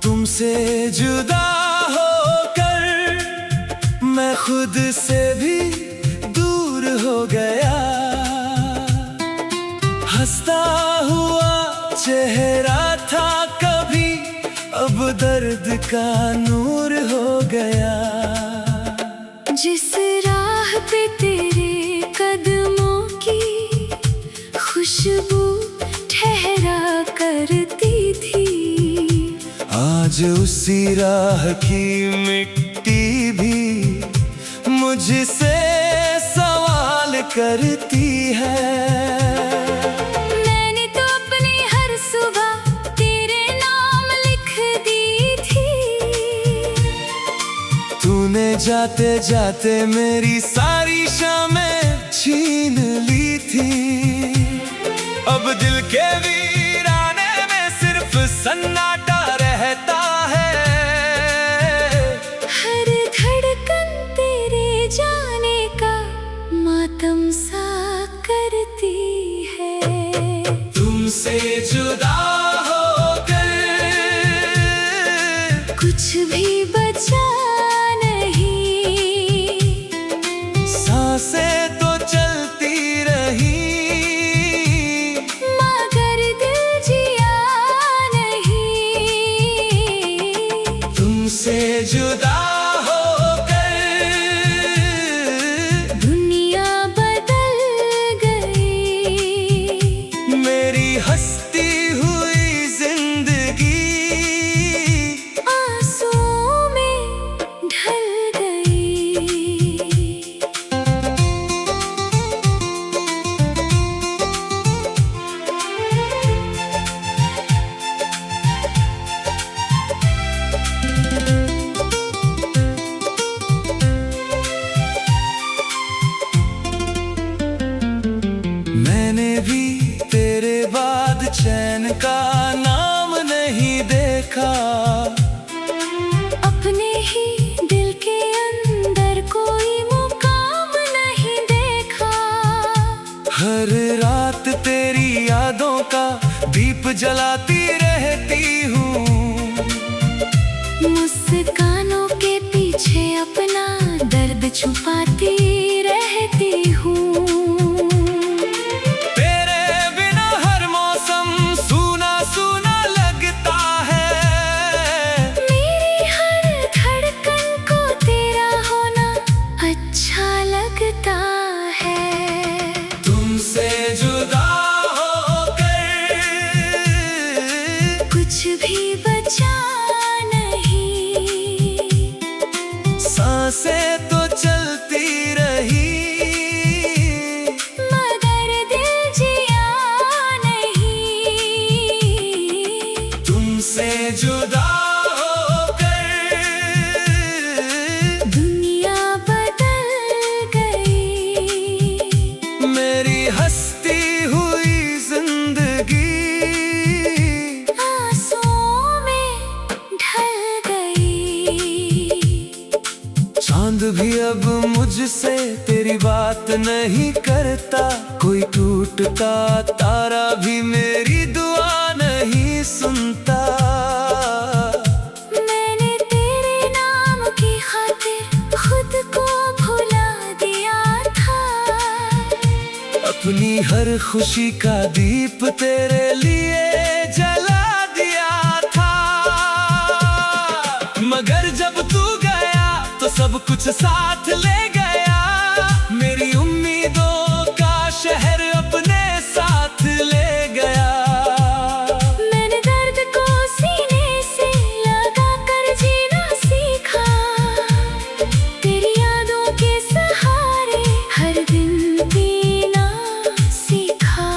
तुमसे जुदा होकर मैं खुद से भी दूर हो गया। हंसता हुआ चेहरा था कभी, अब दर्द का नूर हो गया। जिस राह पे तेरे कदमों की खुशबू ठहरा करती थी, आज उसी राह की मिट्टी भी मुझसे सवाल करती है। मैंने तो अपनी हर सुबह तेरे नाम लिख दी थी। तूने जाते जाते मेरी सारी शामें छीन ली थी। अब दिल के वीराने में सिर्फ सन्नाटा रहता है। हर धड़कन तेरे जाने का मातम सा करती है। तुमसे जुदा होकर कुछ भी बचा नहीं, सांसें तो चलती रही, मगर दिल जिया नहीं। तुमसे जुदा होकर दुनिया बदल गई, मेरी हंसती हुई जिंदगी आंसुओं में ढल गई। मैंने भी तेरे बाद चैन का नाम नहीं देखा। अपने ही दिल के अंदर कोई मुकाम नहीं देखा। हर रात तेरी यादों का दीप जलाती रहती हूँ। मुस्कानों के पीछे अपना दर्द छुपाती रहती हूँ। तेरे बिना हर मौसम सूना सूना लगता है। मेरी हर धड़कन को तेरा होना अच्छा लगता है। तुमसे जुदा होकर कुछ भी बचा नहीं, सांसें तो चलती रही, मगर दिल जिया नहीं। तुमसे जुदा होकर दुनिया बदल गई, मेरी हंसती हुई जिंदगी आंसुओं में ढल गई। चांद भी अब मुझसे तेरी बात नहीं करता। कोई टूटता तारा भी मेरी दुआ नहीं सुनता। मैंने तेरे नाम की खातिर खुद को भुला दिया था। अपनी हर खुशी का दीप तेरे लिए जला दिया था। मगर जब तू गया तो सब कुछ साथ ले गया। मेरी उम्मीदों का शहर अपने साथ ले गया। मैंने दर्द को सीने से लगा कर जीना सीखा। तेरी यादों के सहारे हर दिन जीना सीखा।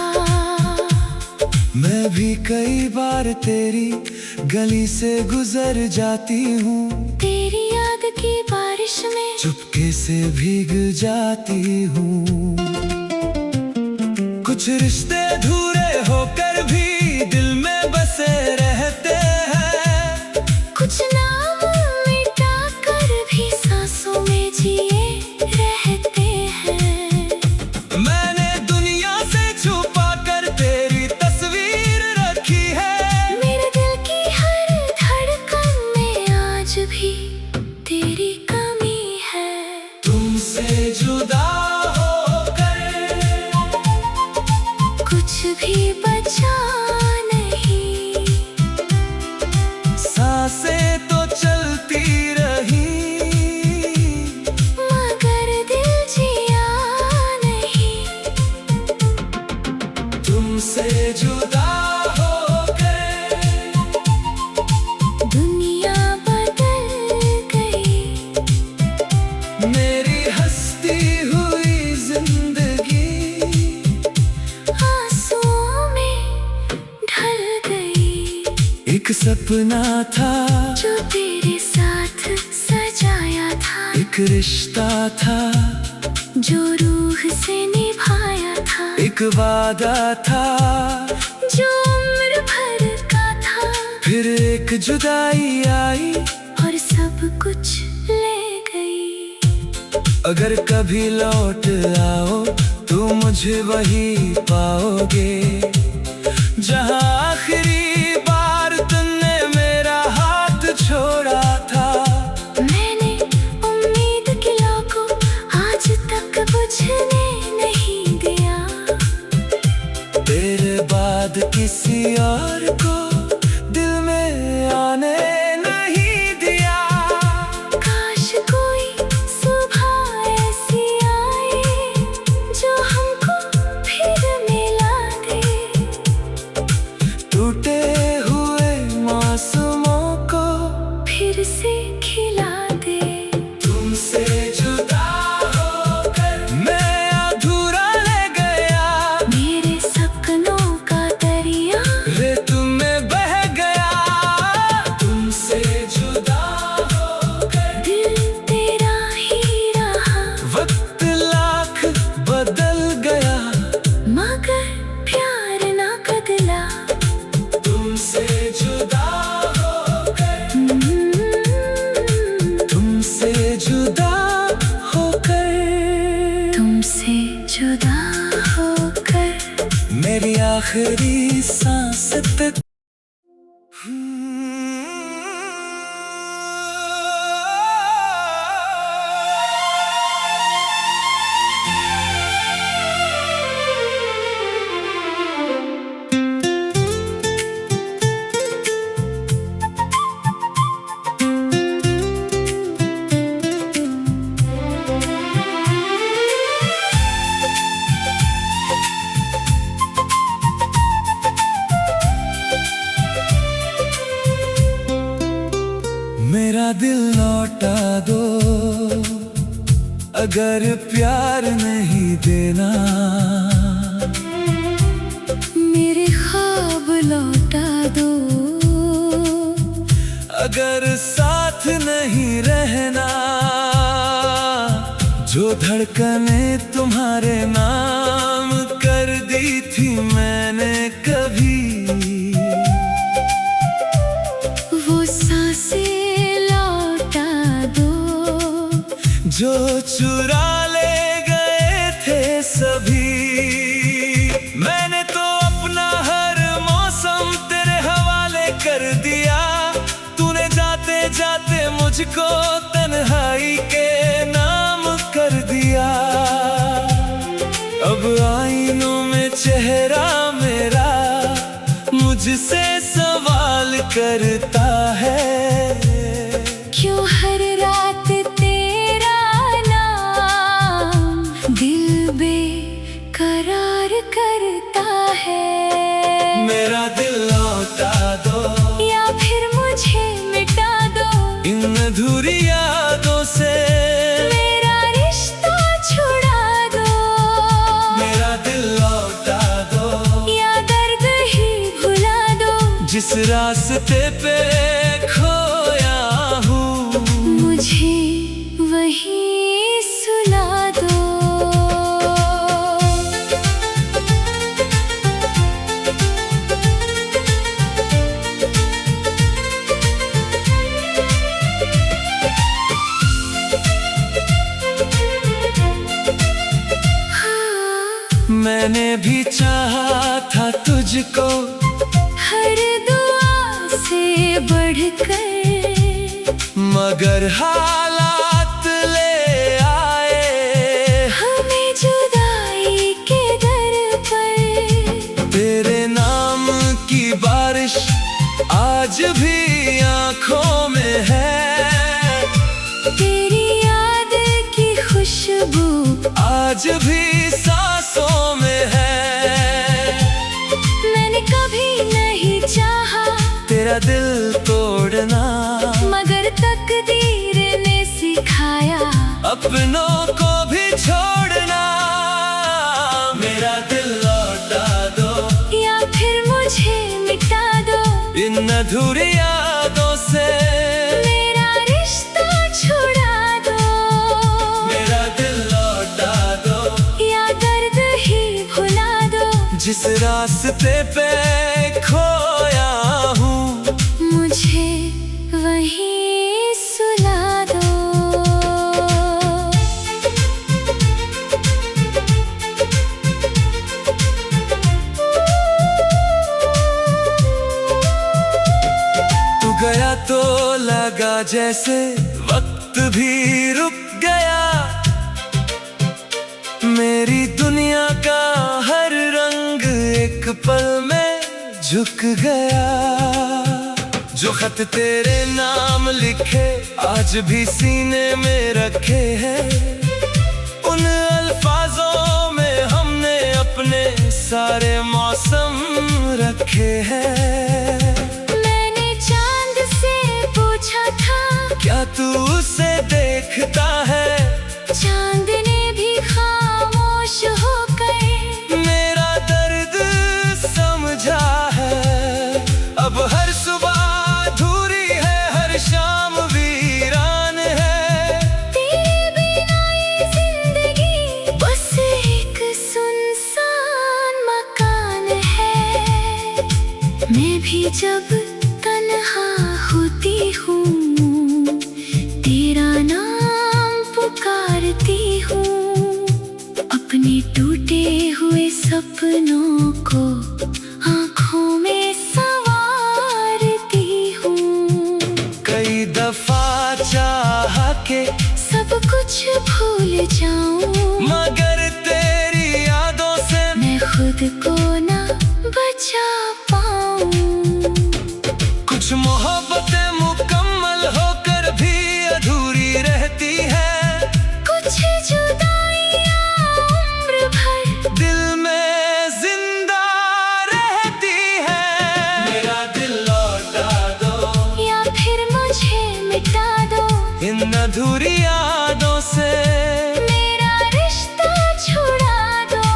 मैं भी कई बार बार तेरी गली से गुजर जाती हूँ, तेरी याद की बारिश में चुपके से भीग जाती हूँ। कुछ रिश्ते अधूरे होकर भी दिल में बसे रहते हैं, कुछ नाम मिटा कर भी सांसों में जिए रहते हैं। मैंने दुनिया से छुपा कर तेरी तस्वीर रखी है, मेरे दिल की हर धड़कन में आज भी तेरी कमी है। तुमसे जुदा होकर कुछ भी बचा नहीं, सांसें तो चलती रही, मगर दिल जिया नहीं। तुमसे जुदा होकर दुनिया बदल गई, मेरी हंसती हुई जिंदगी आंसुओं में ढल गई। एक सपना था जो तेरे साथ सजाया था, एक रिश्ता था जो रूह से निभाया था, एक वादा था जो उम्र भर का था। फिर एक जुदाई आई और सब कुछ ले गई। अगर कभी लौट आओ तो मुझे वही पाओगे जहाँ आखिरी बार तुमने मेरा हाथ छोड़ा था। मैंने उम्मीद की लौ को आज तक बुझने नहीं दिया, तेरे बाद किसी और को दिल में आने नहीं दिया। काश कोई सुबह ऐसी आए जो हमको फिर मिला दे, टूटे हुए मौसमों को फिर से खिला दे। तुमसे जुदा होकर मैं अधूरा रह गया, मेरे सपनों का दरिया रेत में बह गया। तुमसे जुदा होकर दिल तेरा ही रहा, वक्त लाख बदल गया, मगर प्यार ना बदला। तुमसे जुदा होकर, तुमसे जुदा होकर, तुमसे जुदा होकर मेरी आखिरी सांस पे मेरा दिल लौटा दो, अगर प्यार नहीं देना। मेरे ख्वाब लौटा दो, अगर साथ नहीं रहना। जो धड़कने तुम्हारे नाम कर दी थी मैंने कभी, वो सांसें लौटा दो, जो चुरा ले गए थे सभी। मैंने तो अपना हर मौसम तेरे हवाले कर दिया, तूने जाते जाते मुझको तन्हाई के नाम कर दिया। अब आईनों में चेहरा मेरा मुझसे सवाल करता है, क्यों हर रात तेरा नाम दिल बेकरार करता है। मेरा दिल लौटा दो या फिर मुझे मिटा दो, इन अधूरी यादों से मेरा रिश्ता छुड़ा दो। मेरा दिल लौटा दो, या दर्द ही भुला दो, जिस रास्ते पे खोया हूँ, मुझे वहीं सुला दो। मैंने भी चाहा था तुझको, हर दुआ से बढ़कर, मगर हालात ले आए हमें जुदाई के दर पर। तेरे नाम की बारिश आज भी आंखों में है, तेरी याद की खुशबू आज भी सांसों में है। मैंने कभी नहीं चाहा तेरा दिल तोड़ना, मगर तकदीर ने सिखाया अपनों को भी छोड़ना। मेरा दिल लौटा दो या फिर मुझे मिटा दो, इन अधूरी यादों से मेरा रिश्ता छुड़ा दो। मेरा दिल लौटा दो या दर्द ही भुला दो, जिस रास्ते पे खोया हूँ, मुझे वहीं सुला दो। तू गया तो लगा जैसे वक्त भी रुक गया, मेरी दुनिया का हर रंग एक पल में झुक गया। जो खत तेरे नाम लिखे आज भी सीने में रखे हैं, उन अल्फाजों में हमने अपने सारे मौसम रखे हैं। मैंने चांद से पूछा था, क्या तू उसे देखता है? चांद ने भी खामोश होकर मेरा दर्द समझा है, अब हर सुबह अधूरी है, हर शाम वीरान है। तेरे बिना ये जिंदगी बस एक सुनसान मकान है। मैं भी जब तन्हा होती हूँ, तेरा नाम पुकारती हूँ, अपने टूटे हुए सपनों को आँखों में संवारती हूँ। कई दफा चाहा के सब कुछ भूल जाऊं, मगर तेरी यादों से मैं खुद को ना बचा पाऊं। कुछ मोहब्बतें मुकम्मल होकर भी अधूरी रहती है, कुछ जुदाइयां उम्र भर दिल में जिंदा रहती है। मेरा दिल लौटा दो या फिर मुझे मिटा दो, इन अधूरी यादों से मेरा रिश्ता छुड़ा दो।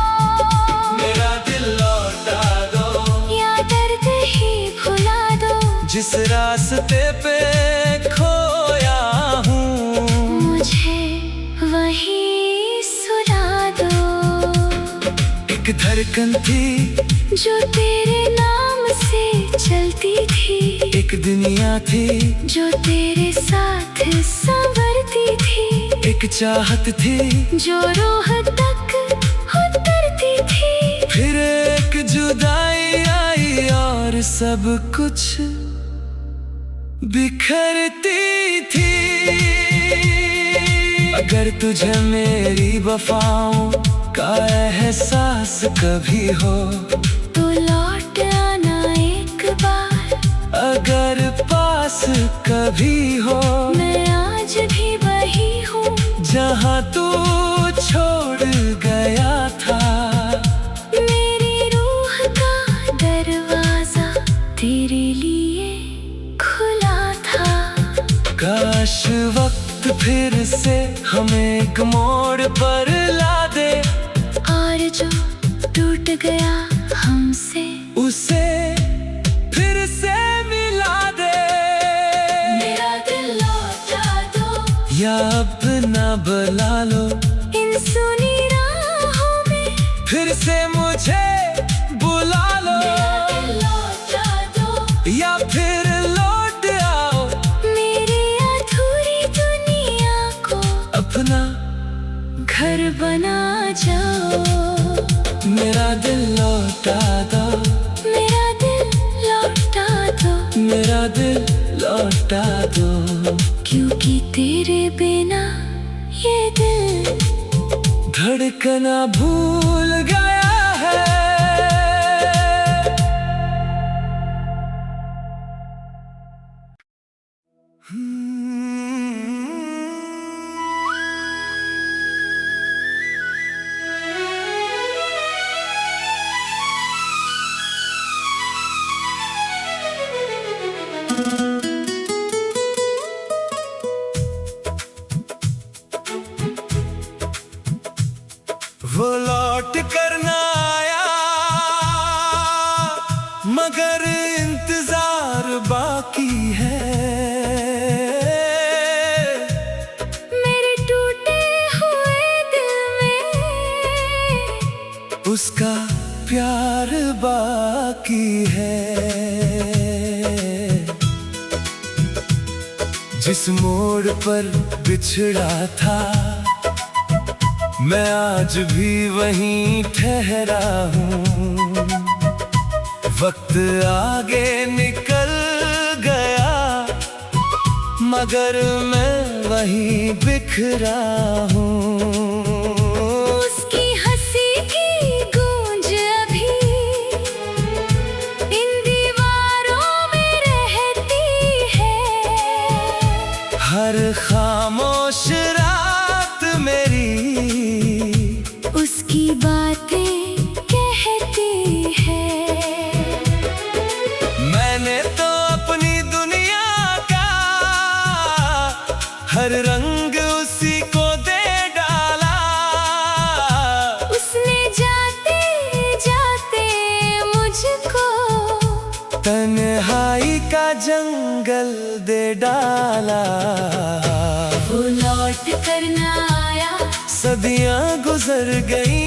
मेरा दिल लौटा दो या दर्द ही भुला दो, जिस रास्ते पे खोया हूँ, मुझे वहीं सुला दो। एक धड़कन थी जो तेरे नाम से चलती थी, एक दुनिया थी जो तेरे साथ संवरती थी, एक चाहत थी जो रूह तक उतरती थी। फिर एक जुदाई आई और सब कुछ बिखरती थी। अगर तुझे मेरी वफाओं का एहसास कभी हो, तो लौट आना एक बार, अगर पास कभी हो, मैं आज भी वही हूँ जहाँ तू छोड़ गया था। मेरी रूह का दरवाजा तेरे लिए खुला था। काश वक्त फिर से हमें एक मोड़ पर ला दे, और जो टूट गया हमसे उसे फिर से अब ना बुला लो इन सुनी राहों में फिर से मुझे बुला लो, लौटा दो या फिर लौट आओ मेरी अधूरी दुनिया को अपना घर बना जाओ। मेरा दिल लौटा दो, मेरा दिल लौटा दो, मेरा दिल लौटा दो, क्योंकि तेरे बिना ये दिल धड़कना भूल गया है। वो लौट कर ना आया मगर इंतजार बाकी है। मेरे टूटे हुए दिल में उसका प्यार बाकी है। जिस मोड़ पर बिछड़ा था मैं आज भी वहीं ठहरा हूँ। वक्त आगे निकल गया मगर मैं वहीं बिखरा हूँ। उसकी हंसी की गूंज अभी इन दीवारों में रहती है। हर खामोश रात मेरी उसकी बातें कहती है। मैंने तो अपनी दुनिया का हर रंग उसी को दे डाला। उसने जाते जाते मुझको तन्हाई का जंगल दे डाला। वो लौट कर ना आया सदियां गुजर गई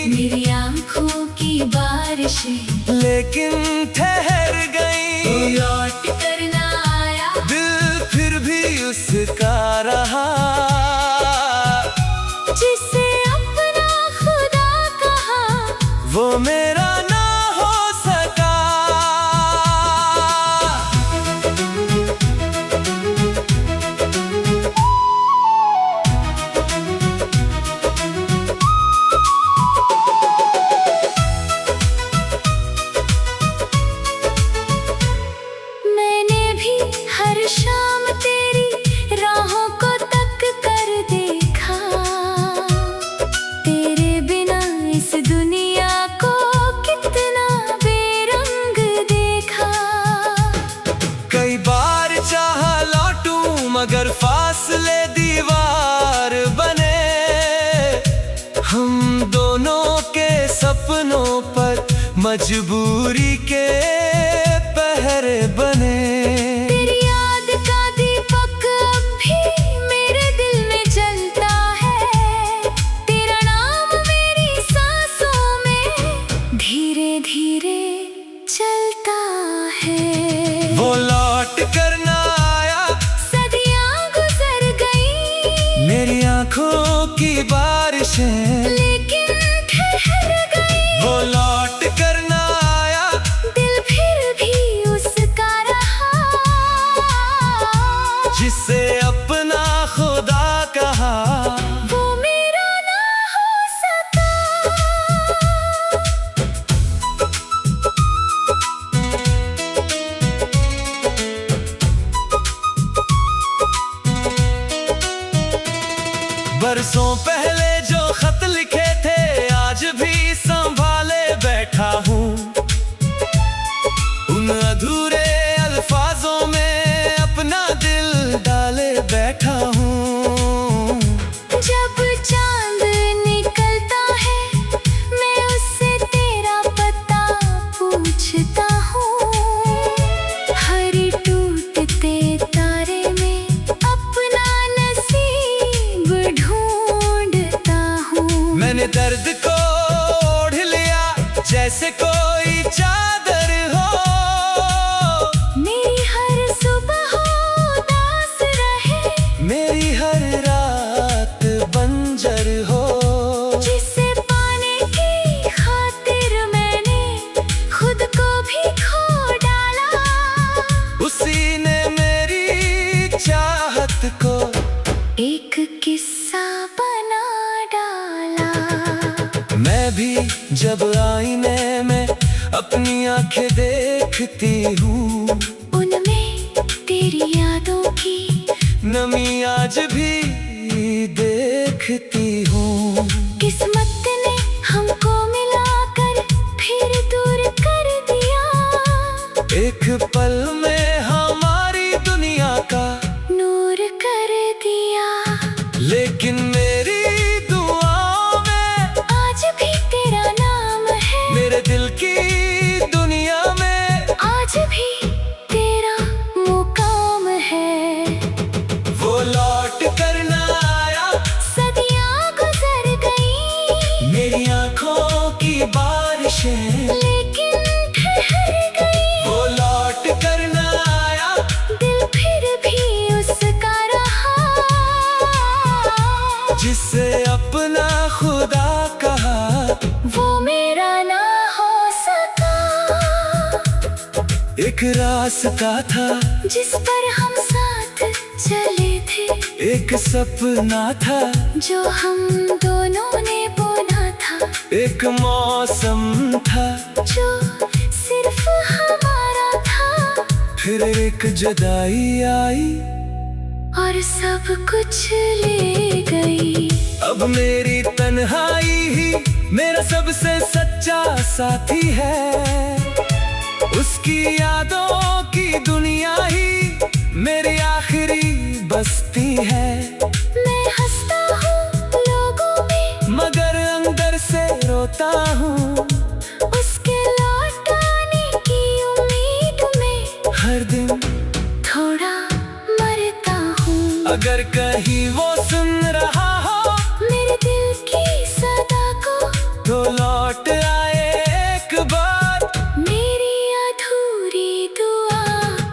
मेरी आंखों की बारिशें लेकिन ठहर गई। वो लौट कर ना आया दिल फिर भी उसका रहा जिसे अपना खुदा कहा वो मेरा ना हो सका। मैंने भी हर शाम तेरी राहों को तक कर देखा। तेरे बिना इस दुनिया को कितना बेरंग देखा। कई बार चाहा लौटूं मगर फासले दीवार बने। हम दोनों के सपनों पर मजबूरी के पहरे बने। तेरी याद का दीपक अब भी मेरे दिल में जलता है। तेरा नाम मेरी सांसों में धीरे धीरे चलता है। वो लौट कर ना आया सदियां गुजर गई मेरी आंखों की बारिशें लेकिन ठहर गई। वो लौट कर ना आया दिल फिर भी उसका रहा जिसे अपना खुदा कहा वो मेरा ना हो सका। बरसों पहले जो खत लिखे थे आज भी संभाले बैठा हूँ। उन अधूरे अल्फाजों में अपना दिल डाले बैठा हूँ। जब चांद निकलता है मैं उससे तेरा पता पूछता हूँ। हर टूटते तारे में अपना नसीब जब आईने में अपनी आंखें देखती हूँ, उनमें तेरी यादों की नमी आज भी देखती हूँ। किस्मत ने हमको मिलाकर फिर दूर कर दिया। एक पल में हमारी दुनिया का नूर कर दिया। लेकिन मेरी दुआओं में आज भी तेरा नाम है। मेरे दिल की दुनिया में आज भी तेरा मुकाम है। वो लौट कर ना आया, सदियां गुजर गई, मेरी आंखों की बारिशें लेकिन ठहर गई। वो लौट कर ना आया, दिल फिर भी उसका रहा, जिसे अपना खुदा कहा। वो मेरा ना हो सका। एक रास्ता था जिस पर हम साथ चले थे, एक सपना था जो हम दोनों ने बुना था, एक मौसम था जो सिर्फ हमारा था। फिर एक जुदाई आई और सब कुछ ले गई। अब मेरी तन्हाई ही मेरा सबसे सच्चा साथी है। उसकी यादों की दुनिया ही मेरी आखिरी बस्ती है। मैं हंसता हूँ लोगों में, मगर अंदर से रोता हूँ। उसके लौट आने की उम्मीद में हर दिन थोड़ा मरता हूँ। अगर कहीं वो सुन रहा हो मेरे दिल की सदा को, तो लौट आए एक बार मेरी अधूरी दुआ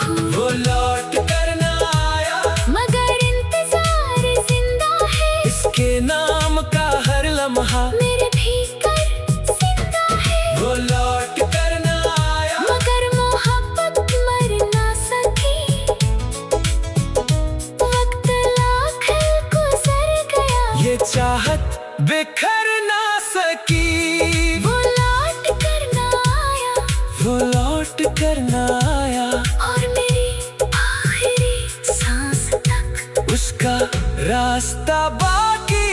को। वो लौट कर ना आया, मगर इंतजार जिंदा है। इसके नाम का हर लम्हा मेरे भीतर जिंदा है। वो लौट कर ना आया, मगर मोहब्बत मर ना सकी। वक्त लाख गुजर गया, ये चाहत बिखर ना सकी। वो लौट कर ना आया, वो लौट कर ना आया, और मेरी आखिरी सांस तक उसका रास्ता बाकी